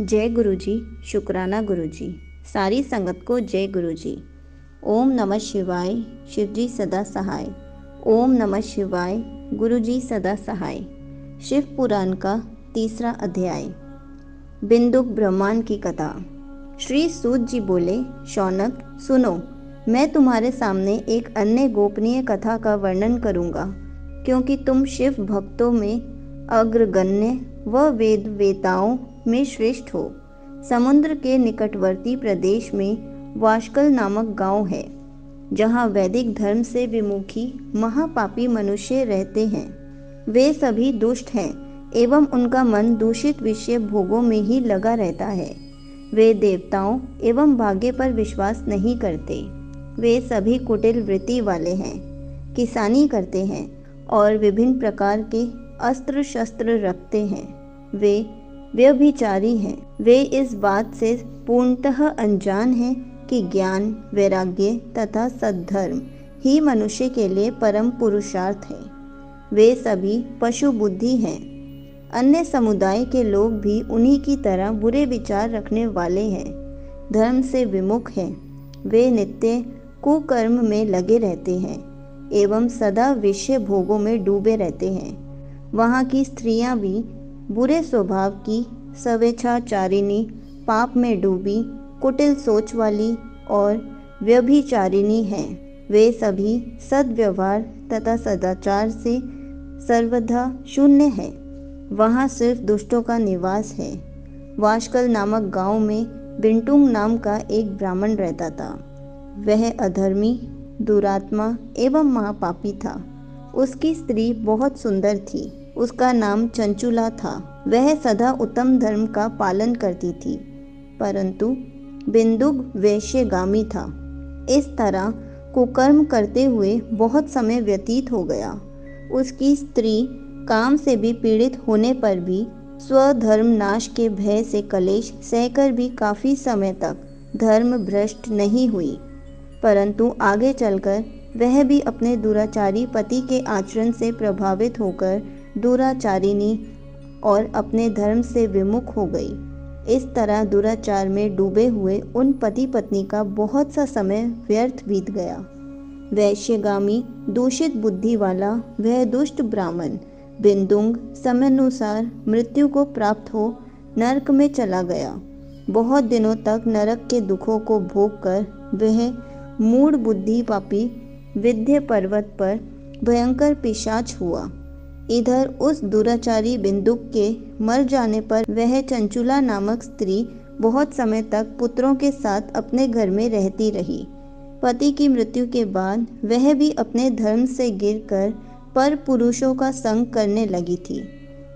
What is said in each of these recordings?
जय गुरु जी। शुक्राना गुरु जी। सारी संगत को जय गुरु जी। ओम नमः शिवाय। शिव जी सदा सहाय। ओम नमः शिवाय। गुरु जी सदा सहाय। शिव पुराण का 3रा अध्याय। बिंदुक ब्रह्मांड की कथा। श्री सूत जी बोले, शौनक सुनो, मैं तुम्हारे सामने एक अन्य गोपनीय कथा का वर्णन करूंगा, क्योंकि तुम शिव भक्तों में अग्रगण्य व वेद वेताओं में श्रेष्ठ हो। समुद्र के निकटवर्ती प्रदेश में वाशकल नामक गांव है, जहां वैदिक धर्म से विमुखी महापापी मनुष्य रहते हैं। वे सभी दुष्ट हैं एवं उनका मन दूषित विषय भोगों में ही लगा रहता है। वे देवताओं एवं भाग्य पर विश्वास नहीं करते। वे सभी कुटिल वृत्ति वाले हैं, किसानी करते हैं और विभिन्न प्रकार के अस्त्र शस्त्र रखते हैं। वे व्यभिचारी हैं। वे इस बात से पूर्णतः अनजान हैं कि ज्ञान, वैराग्य तथा सद्धर्म ही मनुष्य के लिए परम पुरुषार्थ है। वे सभी पशु बुद्धि हैं। अन्य समुदाय के लोग भी उन्हीं की तरह बुरे विचार रखने वाले हैं, धर्म से विमुख हैं। वे नित्य कुकर्म में लगे रहते हैं एवं सदा विषय भोगों में डूबे रहते हैं। वहाँ की स्त्रियां भी बुरे स्वभाव की, स्वेच्छाचारिणी, पाप में डूबी, कुटिल सोच वाली और व्यभिचारिणी हैं। वे सभी सद्व्यवहार तथा सदाचार से सर्वथा शून्य हैं। वहाँ सिर्फ दुष्टों का निवास है। वाशकल नामक गांव में बिंटुंग नाम का एक ब्राह्मण रहता था। वह अधर्मी, दुरात्मा एवं महापापी था। उसकी स्त्री बहुत सुंदर थी। उसका नाम चंचुला था। वह सदा उत्तम धर्म का पालन करती थी, परंतु बिंदुक वैश्यगामी था। इस तरह कुकर्म करते हुए बहुत समय व्यतीत हो गया। उसकी स्त्री काम से भी पीड़ित होने पर भी स्वधर्म नाश के भय से कलेश सहकर भी काफी समय तक धर्म भ्रष्ट नहीं हुई, परंतु आगे चलकर वह भी अपने दुराचारी पति के आचरण से प्रभावित होकर दुराचारिणी और अपने धर्म से विमुख हो गई। इस तरह दुराचार में डूबे हुए उन पति पत्नी का बहुत सा समय व्यर्थ बीत गया। वैश्यगामी दूषित बुद्धि वाला वह दुष्ट ब्राह्मण बिंदुंग समयानुसार मृत्यु को प्राप्त हो नरक में चला गया। बहुत दिनों तक नरक के दुखों को भोग कर वह मूढ़ बुद्धि पापी विंध्य पर्वत पर भयंकर पिशाच हुआ। इधर उस दुराचारी बिंदुक के मर जाने पर वह चंचुला नामक स्त्री बहुत समय तक पुत्रों के साथ अपने घर में रहती रही। पति की मृत्यु के बाद वह भी अपने धर्म से गिरकर पर पुरुषों का संग करने लगी थी।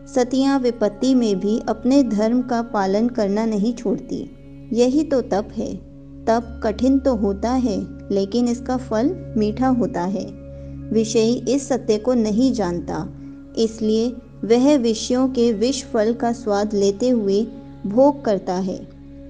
सतियां विपत्ति में भी अपने धर्म का पालन करना नहीं छोड़ती। यही तो तप है। तप कठिन तो होता है, लेकिन इसका फल मीठा होता है। विषयी इस सत्य को नहीं जानता, इसलिए वह विषयों के विष फल का स्वाद लेते हुए भोग करता है।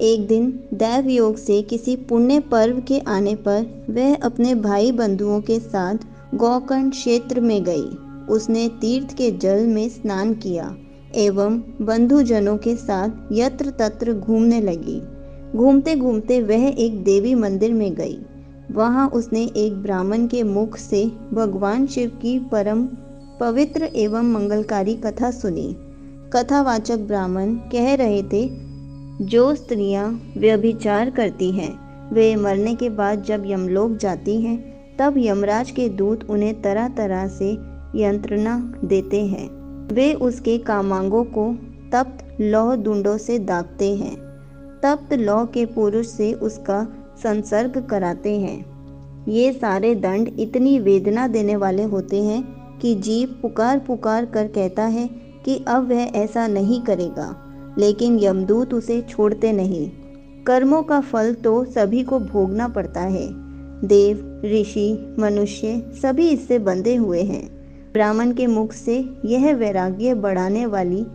एक दिन दैव योग से किसी पुण्य पर्व के आने पर वह अपने भाई बंधुओं के साथ गोकर्ण क्षेत्र में गई। उसने तीर्थ के जल में स्नान किया एवं बंधुजनों के साथ यत्र तत्र घूमने लगी। घूमते घूमते वह एक देवी मंदिर में गई। वहां उसने एक ब्राह्मण के मुख से भगवान शिव की परम पवित्र एवं मंगलकारी कथा सुनी। कथावाचक ब्राह्मण कह रहे थे, जो स्त्रियां व्यभिचार करती हैं, वे मरने के बाद जब यमलोक जाती हैं, तब यमराज के दूत उन्हें तरह तरह से यंत्रणा देते हैं। वे उसके कामांगों को तप्त लौह डूंडों से दागते हैं। तप्त लौह के पुरुष से उसका संसर्ग कराते हैं। ये सारे दंड इतनी वेदना देने वाले होते हैं कि जीव पुकार पुकार कर कहता है कि अब वह ऐसा नहीं करेगा, लेकिन यमदूत उसे छोड़ते नहीं। कर्मों का फल तो सभी को भोगना पड़ता है। देव, ऋषि, मनुष्य सभी इससे बंधे हुए हैं। ब्राह्मण के मुख से यह वैराग्य बढ़ाने वाली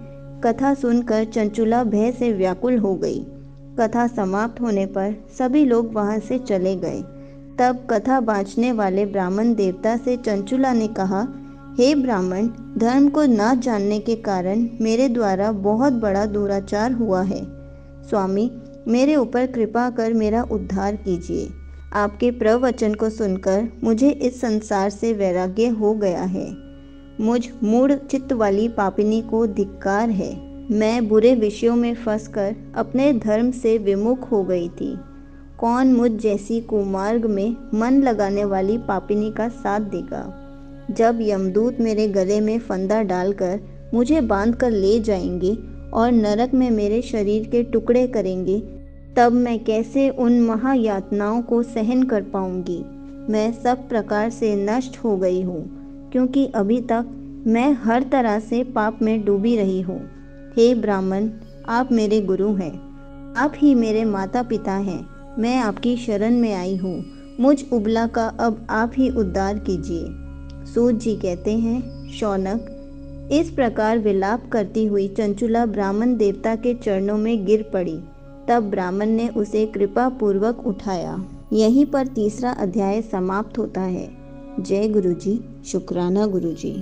कथा सुनकर चंचुला भय से व्याकुल हो गई। कथा समाप्त होने पर सभी लोग वहां से चले गए। तब कथा बाँचने वाले ब्राह्मण देवता से चंचुला ने कहा, हे ब्राह्मण, धर्म को न जानने के कारण मेरे द्वारा बहुत बड़ा दुराचार हुआ है। स्वामी, मेरे ऊपर कृपा कर मेरा उद्धार कीजिए। आपके प्रवचन को सुनकर मुझे इस संसार से वैराग्य हो गया है। मुझ मूढ़ चित्त वाली पापिनी को धिक्कार है। मैं बुरे विषयों में फंसकर अपने धर्म से विमुख हो गई थी। कौन मुझ जैसी कुमार्ग में मन लगाने वाली पापिनी का साथ देगा? जब यमदूत मेरे गले में फंदा डालकर मुझे बांध कर ले जाएंगे और नरक में मेरे शरीर के टुकड़े करेंगे, तब मैं कैसे उन महायातनाओं को सहन कर पाऊंगी? मैं सब प्रकार से नष्ट हो गई हूँ, क्योंकि अभी तक मैं हर तरह से पाप में डूबी रही हूँ। हे ब्राह्मण, आप मेरे गुरु हैं, आप ही मेरे माता पिता हैं। मैं आपकी शरण में आई हूँ। मुझ उबला का अब आप ही उद्धार कीजिए। सूत जी कहते हैं, शौनक, इस प्रकार विलाप करती हुई चंचुला ब्राह्मण देवता के चरणों में गिर पड़ी। तब ब्राह्मण ने उसे कृपा पूर्वक उठाया। यहीं पर तीसरा अध्याय समाप्त होता है। जय गुरु जी। शुक्राना गुरु जी।